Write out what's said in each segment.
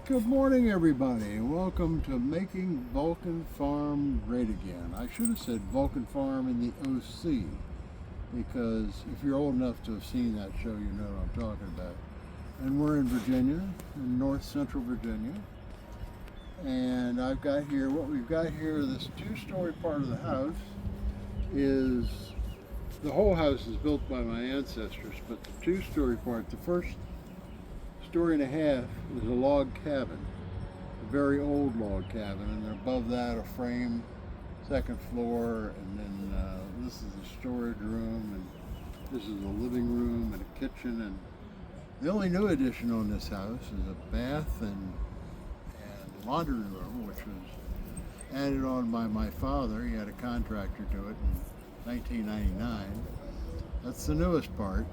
Good morning, everybody. Welcome to Making Vulcan Farm Great Again. I should have said Vulcan Farm in the OC because if you're old enough to have seen that show, you know what I'm talking about. And we're in Virginia, in north central Virginia. And what we've got here, this two-story part of the house is, the whole house is built by my ancestors, but the two-story part, the first story and a half is a log cabin, a very old log cabin, and above that a frame second floor, and then this is a storage room, and this is a living room and a kitchen, and the only new addition on this house is a bath and laundry room, which was added on by my father. He had a contractor do it in 1999. That's the newest part.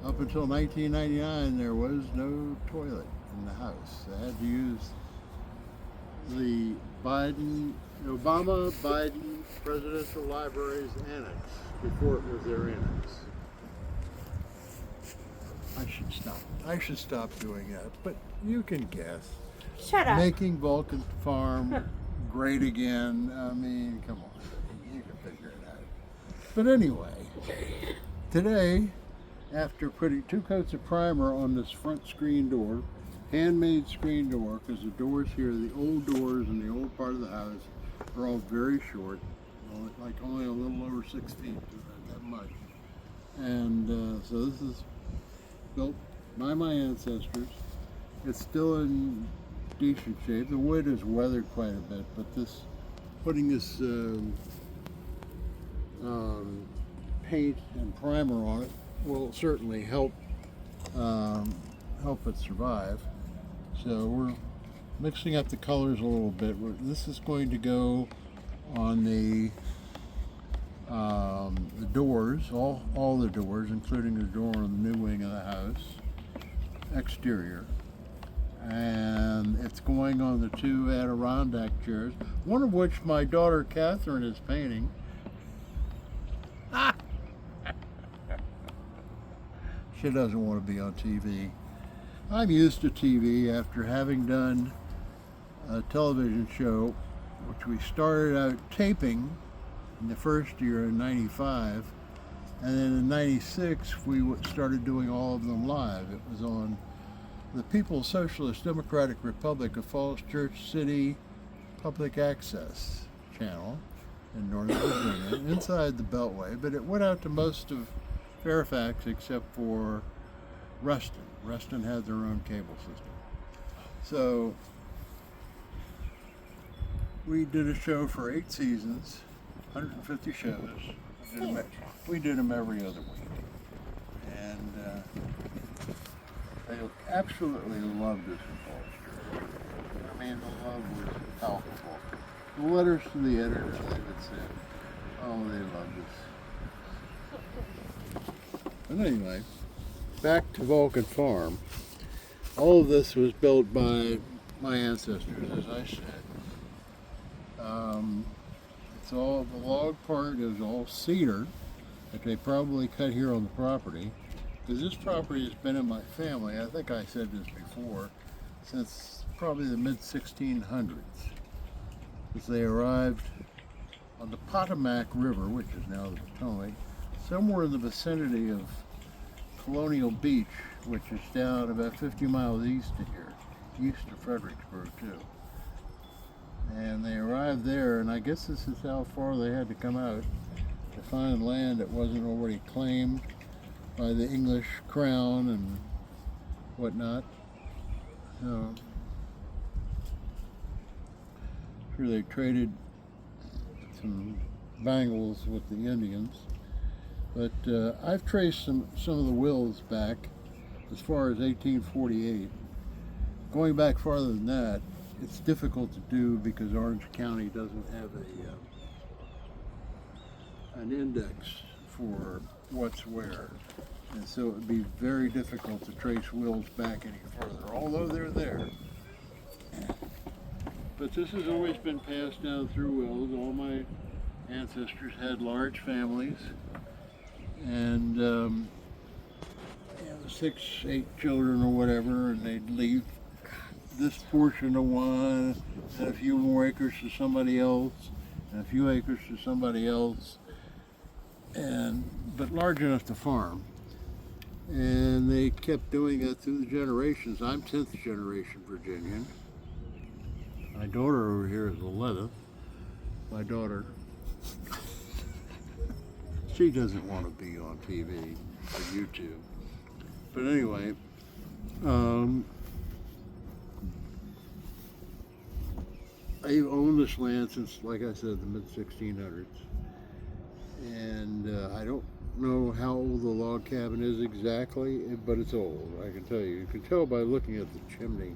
Up until 1999, there was no toilet in the house. They had to use the Obama-Biden Presidential Library's annex before it was their annex. I should stop doing that, but you can guess. Shut up. Making Vulcan Farm great again. I mean, come on, you can figure it out. But anyway, today, after putting 2 coats of primer on this front screen door, handmade screen door, because the doors here, the old doors in the old part of the house, are all very short, only a little over 6 feet, not that much. And so this is built by my ancestors. It's still in decent shape. The wood is weathered quite a bit, but putting this paint and primer on it will certainly help it survive. So we're mixing up the colors a little bit. This is going to go on the doors, all the doors, including the door on the new wing of the house, exterior. And it's going on the 2 Adirondack chairs, one of which my daughter Catherine is painting. She doesn't want to be on TV. I'm used to TV after having done a television show, which we started out taping in the first year in '95, and then in '96 we started doing all of them live. It was on the People's Socialist Democratic Republic of Falls Church City Public Access channel in northern Virginia, inside the Beltway, but it went out to most of Fairfax except for Ruston. Ruston had their own cable system. So we did a show for 8 seasons, 150 shows. We did them every other week. And they absolutely loved us in Falls Church. I mean, the love was palpable. The letters to the editors they would send, oh, they loved us. But anyway, back to Vulcan Farm. All of this was built by my ancestors, as I said. It's all, the log part is all cedar that they probably cut here on the property, because this property has been in my family, I think I said this before, since probably the mid-1600s. As they arrived on the Potomac River, which is now the Potomac, somewhere in the vicinity of Colonial Beach, which is down about 50 miles east of here, east of Fredericksburg too. And they arrived there, and I guess this is how far they had to come out to find land that wasn't already claimed by the English crown and whatnot. So, sure, they traded some bangles with the Indians. But I've traced some of the wills back as far as 1848. Going back farther than that, it's difficult to do because Orange County doesn't have an index for what's where. And so it would be very difficult to trace wills back any further, although they're there. But this has always been passed down through wills. All my ancestors had large families, and 6, 8 children or whatever, and they'd leave this portion to one, and a few more acres to somebody else, and a few acres to somebody else, but large enough to farm. And they kept doing that through the generations. I'm 10th generation Virginian. My daughter over here is 11th. My daughter, she doesn't want to be on TV or YouTube. But anyway, I've owned this land since, like I said, the mid-1600s. And I don't know how old the log cabin is exactly, but it's old, I can tell you. You can tell by looking at the chimney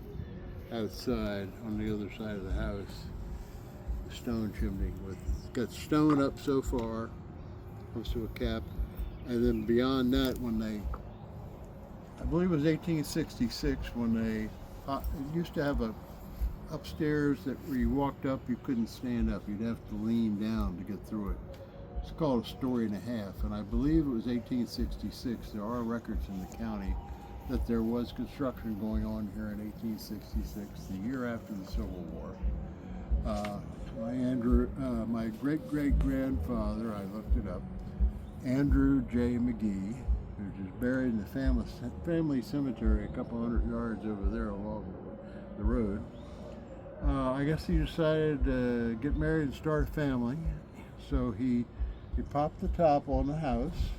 outside on the other side of the house. The stone chimney it's got stone up so far, close to a cap. And then beyond that, I believe it was 1866 when it used to have a upstairs that where you walked up, you couldn't stand up. You'd have to lean down to get through it. It's called a story and a half, and I believe it was 1866. There are records in the county that there was construction going on here in 1866, the year after the Civil War. My great-great-grandfather, I looked it up, Andrew J. McGee, who's just buried in the family cemetery a couple hundred yards over there along the road. I guess he decided to get married and start a family, so he popped the top on the house,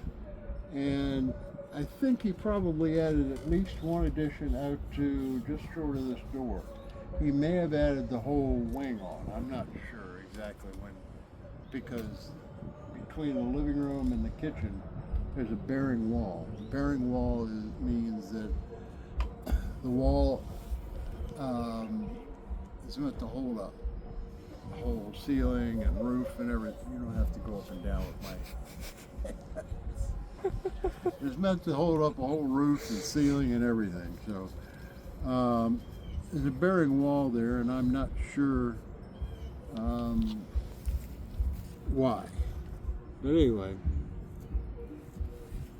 and I think he probably added at least one addition out to just short of this door. He may have added the whole wing on. I'm not sure exactly when, because between the living room and the kitchen, there's a bearing wall. The bearing wall means that the wall is meant to hold up the whole ceiling and roof and everything. You don't have to go up and down with my It's meant to hold up a whole roof and ceiling and everything. So there's a bearing wall there, and I'm not sure why. But anyway,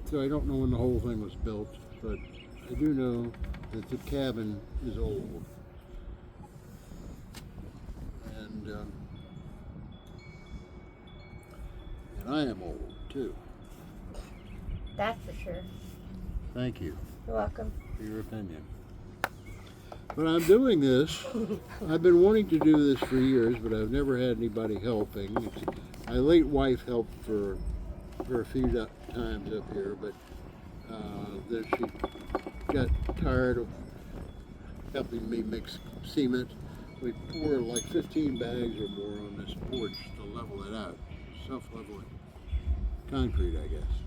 so I don't know when the whole thing was built, but I do know that the cabin is old. And I am old too. That's for sure. Thank you. You're welcome. For your opinion. But I'm doing this. I've been wanting to do this for years, but I've never had anybody helping. My late wife helped for a few times up here, but then she got tired of helping me mix cement. We pour like 15 bags or more on this porch to level it out. Self-leveling concrete, I guess.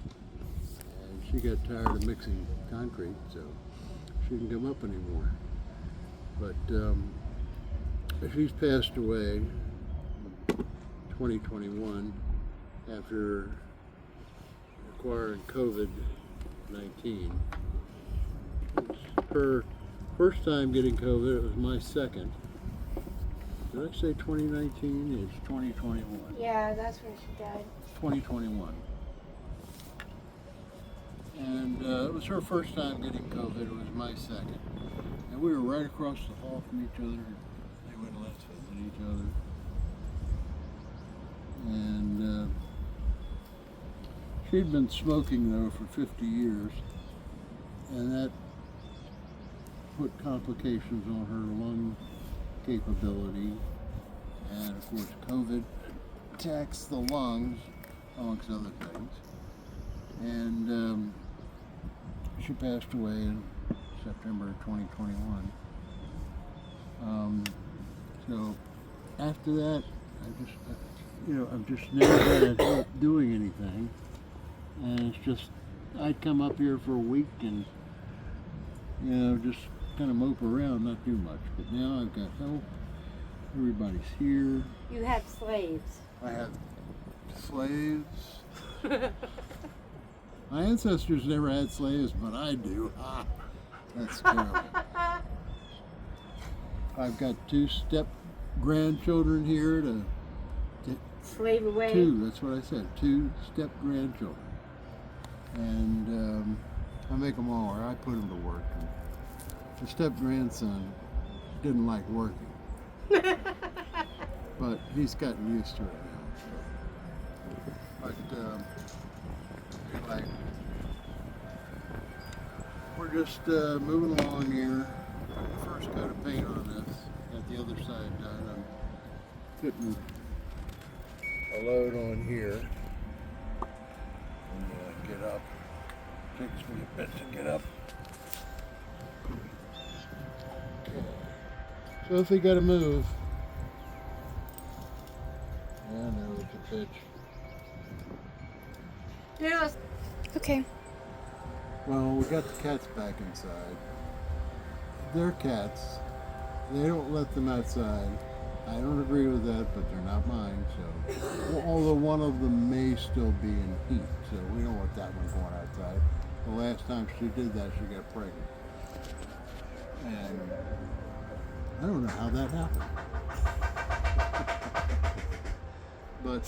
And she got tired of mixing concrete, so she didn't come up anymore. But she's passed away in 2021 after acquiring COVID-19. It's her first time getting COVID. It was my second. Did I say 2019? It's 2021. Yeah, that's when she died. 2021. And it was her first time getting COVID. It was my second. And we were right across the hall from each other. They went and let's visit each other. And she'd been smoking, though, for 50 years. And that put complications on her lung capability, and of course COVID attacks the lungs amongst other things, and she passed away in September 2021. So after that I've just never had help doing anything, and it's just I'd come up here for a week and just kind of mope around, not do much. But now I've got help. Everybody's here. You had slaves. I have slaves. My ancestors never had slaves, but I do. Ah, that's terrible. I've got 2 step-grandchildren here to Slave away. 2, that's what I said. 2 step-grandchildren. And I make them all, or I put them to work. The step-grandson didn't like working. But he's gotten used to it now. So. But anyway, we're just moving along here. First coat of paint on this. Got the other side done. I'm putting a load on here. And get up. Takes me a bit to get up. Okay. So if we got to move. Yeah, I know it's a pitch. Yes. Okay. Well, we got the cats back inside. They're cats. They don't let them outside. I don't agree with that, but they're not mine. So, although one of them may still be in heat, so we don't want that one going outside. The last time she did that, she got pregnant, and I don't know how that happened. But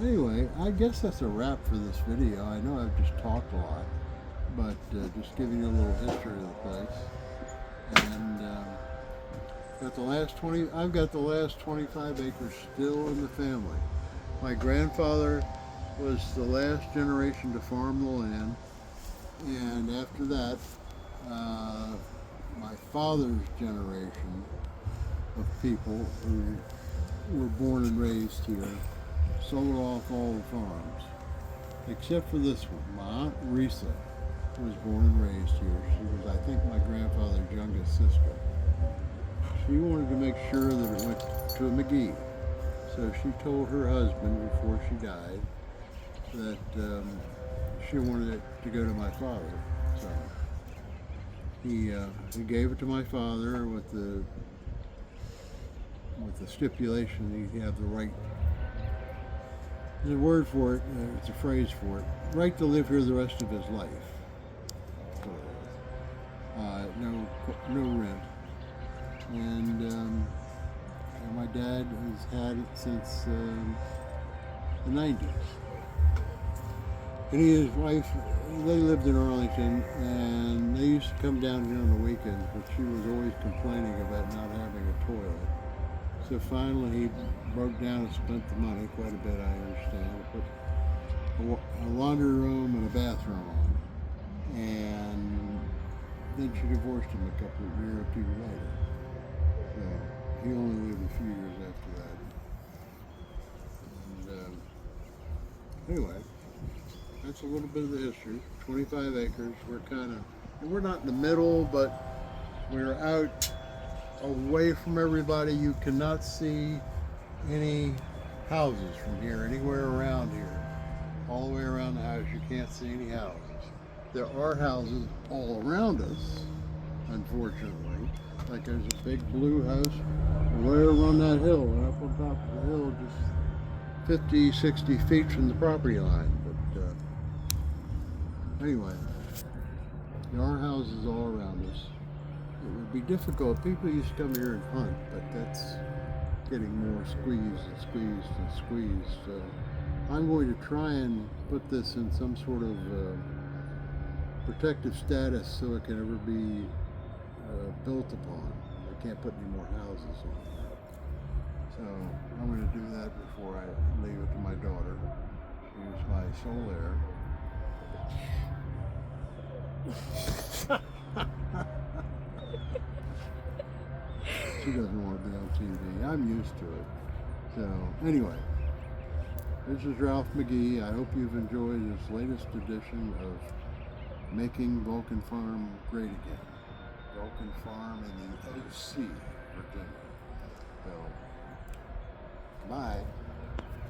anyway, I guess that's a wrap for this video. I know I've just talked a lot, but just giving you a little history of the place. And I've got the last 25 acres still in the family. My grandfather was the last generation to farm the land, and after that, my father's generation of people who were born and raised here sold off all the farms, except for this one. My Aunt Risa was born and raised here. She was, I think, my grandfather's youngest sister. She wanted to make sure that it went to a McGee. So she told her husband before she died that she wanted it to go to my father. So he gave it to my father with the stipulation that he'd have the right. There's a word for it. It's a phrase for it. Right to live here the rest of his life. No rent. And my dad has had it since the 90s. And he and his wife, they lived in Arlington, and they used to come down here on the weekends, but she was always complaining about not having a toilet. So finally he broke down and spent the money, quite a bit I understand, to put a laundry room and a bathroom on. And then she divorced him a year or two later. So he only lived a few years after that. And anyway, that's a little bit of the history. 25 acres. We're not in the middle, but we're out away from everybody. You cannot see any houses from here, anywhere around here. All the way around the house, you can't see any houses. There are houses all around us, unfortunately. Like there's a big blue house right on that hill, and up on top of the hill, just 50, 60 feet from the property line. But anyway, there are houses all around us. It would be difficult. People used to come here and hunt, but that's getting more squeezed and squeezed and squeezed. So I'm going to try and put this in some sort of protective status so it can ever be built upon. I can't put any more houses on it. So I'm going to do that before I leave it to my daughter. She's my sole heir. She doesn't want to be on TV. I'm used to it. So anyway, this is Ralph McGee. I hope you've enjoyed this latest edition of Making Vulcan Farm Great Again. Vulcan Farm in the OC, Virginia. So, bye.